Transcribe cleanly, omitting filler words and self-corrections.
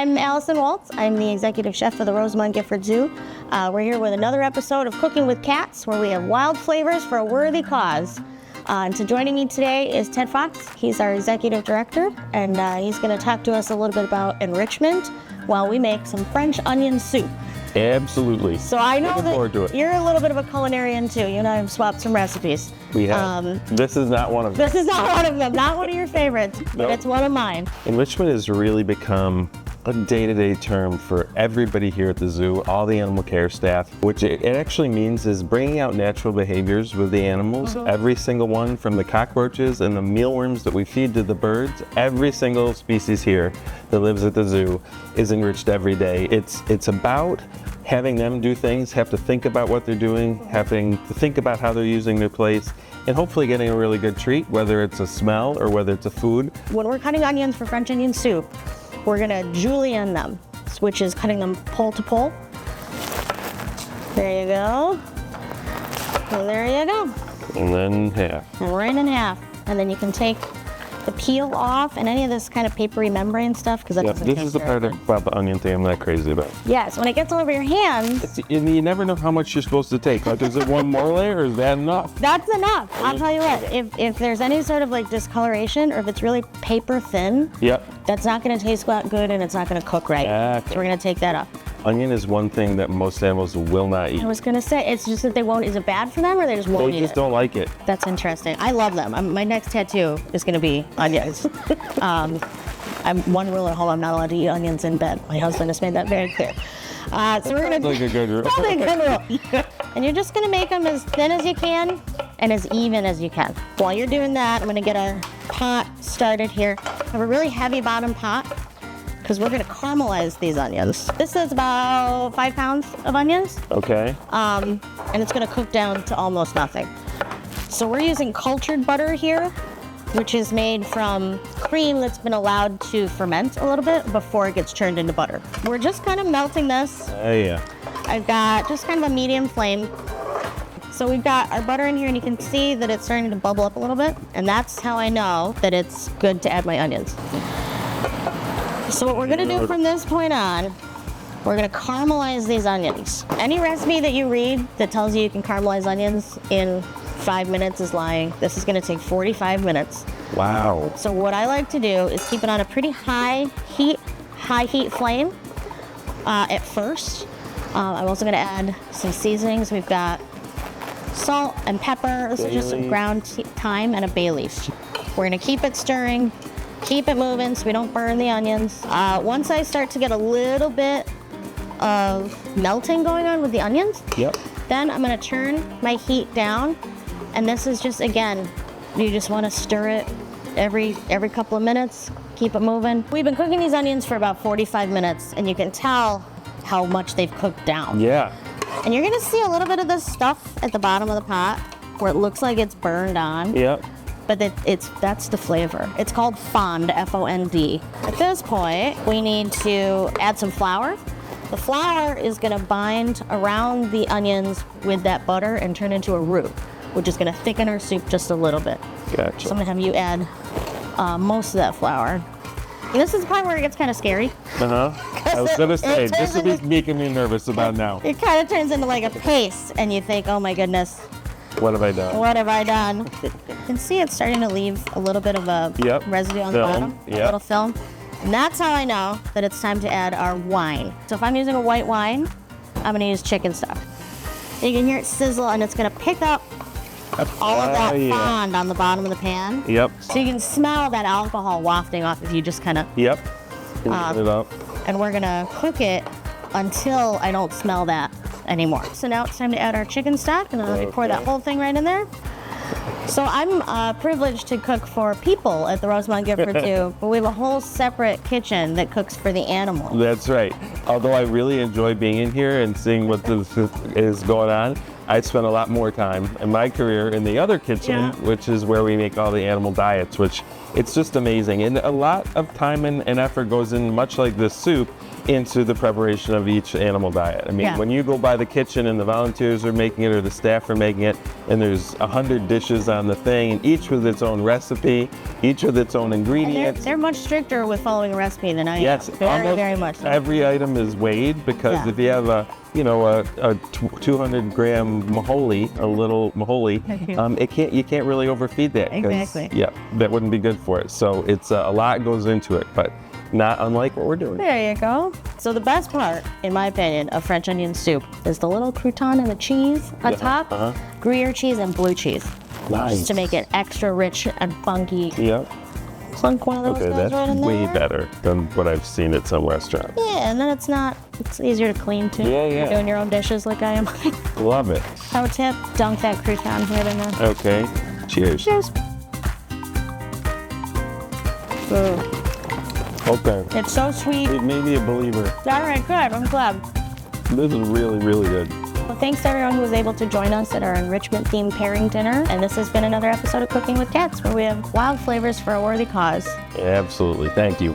I'm Allison Walts. I'm the executive chef for the Rosamond Gifford Zoo. We're here with another episode of Cooking with Catz, where we have wild flavors for a worthy cause. And so joining me today is Ted Fox. He's our executive director, and he's going to talk to us a little bit about enrichment while we make some French onion soup. Absolutely. So I know Looking forward to it. You're a little bit of a culinarian too. You and I have swapped some recipes. We have. This is not one of them. This is not one of them. Not one of your favorites, but Nope. it's one of mine. Enrichment has really become a day-to-day term for everybody here at the zoo, all the animal care staff. Which it actually means is bringing out natural behaviors with the animals. Every single one, from the cockroaches and the mealworms that we feed to the birds, every single species here that lives at the zoo is enriched every day. It's about having them do things, have to think about what they're doing, having to think about how they're using their place, and hopefully getting a really good treat, whether it's a smell or whether it's a food. When we're cutting onions for French onion soup, we're gonna julienne them, which is cutting them pole to pole. There you go. And there you go. And then half. And right in half. And then you can take the peel off and any of this kind of papery membrane stuff, because that Yep, doesn't this take is the care of part it. about the onion thing I'm not crazy about. Yes, when it gets all over your hands, And you never know how much you're supposed to take. Like, is it one more layer or is that enough? that's enough. I'll tell you what, if there's any sort of like discoloration or if it's really paper thin, Yep. that's not gonna taste good and it's not gonna cook right. Exactly. So we're gonna take that off. Onion is one thing that most animals will not eat. I was gonna say, it's just that they won't, is it bad for them or they just won't They eat just it? don't like it. That's interesting. I love them. My next tattoo is going to be onions. I'm one rule at home. I'm not allowed to eat onions in bed. My husband has made that very clear. So we're going to Like a good rule. probably a good rule. And you're just going to make them as thin as you can and as even as you can. While you're doing that, I'm going to get our pot started here. I have a really heavy bottom pot because we're going to caramelize these onions. This is about 5 pounds of onions. Okay. And it's going to cook down to almost nothing. So we're using cultured butter here, which is made from cream that's been allowed to ferment a little bit before it gets turned into butter. We're just kind of melting this. Yeah. I've got just kind of a medium flame. So we've got our butter in here, and you can see that it's starting to bubble up a little bit, and that's how I know that it's good to add my onions. So what we're gonna do from this point on, we're gonna caramelize these onions. Any recipe that you read that tells you can caramelize onions in 5 minutes is lying. This is gonna take 45 minutes. Wow. So what I like to do is keep it on a pretty high heat flame at first. I'm also gonna add some seasonings. We've got salt and pepper. This is just some ground thyme and a bay leaf. We're gonna keep it stirring, keep it moving so we don't burn the onions. Once I start to get a little bit of melting going on with the onions, Yep. then I'm gonna turn my heat down, and this is just, again, you just wanna stir it every couple of minutes, keep it moving. We've been cooking these onions for about 45 minutes, and you can tell how much they've cooked down. Yeah. And you're gonna see a little bit of this stuff at the bottom of the pot where it looks like it's burned on. Yep. But that's the flavor. It's called fond, F-O-N-D. At this point, we need to add some flour. The flour is gonna bind around the onions with that butter and turn into a roux, which is gonna thicken our soup just a little bit. Gotcha. So I'm gonna have you add most of that flour. And this is the part where it gets kind of scary. I was gonna say, it this turns is making me nervous about now. It kind of turns into like a paste, and you think, oh my goodness, What have I done? what have I done? You can see it's starting to leave a little bit of a Yep. residue on the Film. bottom, a Yep. little film. And that's how I know that it's time to add our wine. So if I'm using a white wine, I'm gonna use chicken stock. You can hear it sizzle, and it's gonna pick up all of that fond on the bottom of the pan. Yep. So you can smell that alcohol wafting off if you just kind of, Yep. Put it up. and we're gonna cook it until I don't smell that anymore. So now it's time to add our chicken stock, and let me pour that whole thing right in there. So I'm privileged to cook for people at the Rosamond Gifford Zoo, but we have a whole separate kitchen that cooks for the animals. That's right. Although I really enjoy being in here and seeing what this is going on, I spent a lot more time in my career in the other kitchen, which is where we make all the animal diets, which It's just amazing. And a lot of time and effort goes in, much like this soup, into the preparation of each animal diet. I mean, when you go by the kitchen and the volunteers are making it or the staff are making it, and there's 100 dishes on the thing, and each with its own recipe, each with its own ingredients. They're much stricter with following a recipe than I am. Yes, very, very much so. Every item is weighed, because if you have a 200-gram maholi, a little maholi, you can't really overfeed that. Exactly. Yeah, that wouldn't be good for it. So it's a lot goes into it, but not unlike what we're doing. There you go. So the best part, in my opinion, of French onion soup is the little crouton and the cheese on top, Gruyere cheese and blue cheese. Nice. Just to make it extra rich and funky. Yep. Plunk one of those guys that's right in way there. better than what I've seen at some restaurants. Yeah, and then it's easier to clean too. Yeah. You're doing your own dishes like I am. Love it. Pro tip, dunk that crouton right in there. Okay. Cheers. Cheers. Ooh. Okay. It's so sweet. It made me a believer. All right, good. I'm glad. This is really, really good. Well, thanks to everyone who was able to join us at our enrichment-themed pairing dinner. And this has been another episode of Cooking with Catz, where we have wild flavors for a worthy cause. Absolutely. Thank you.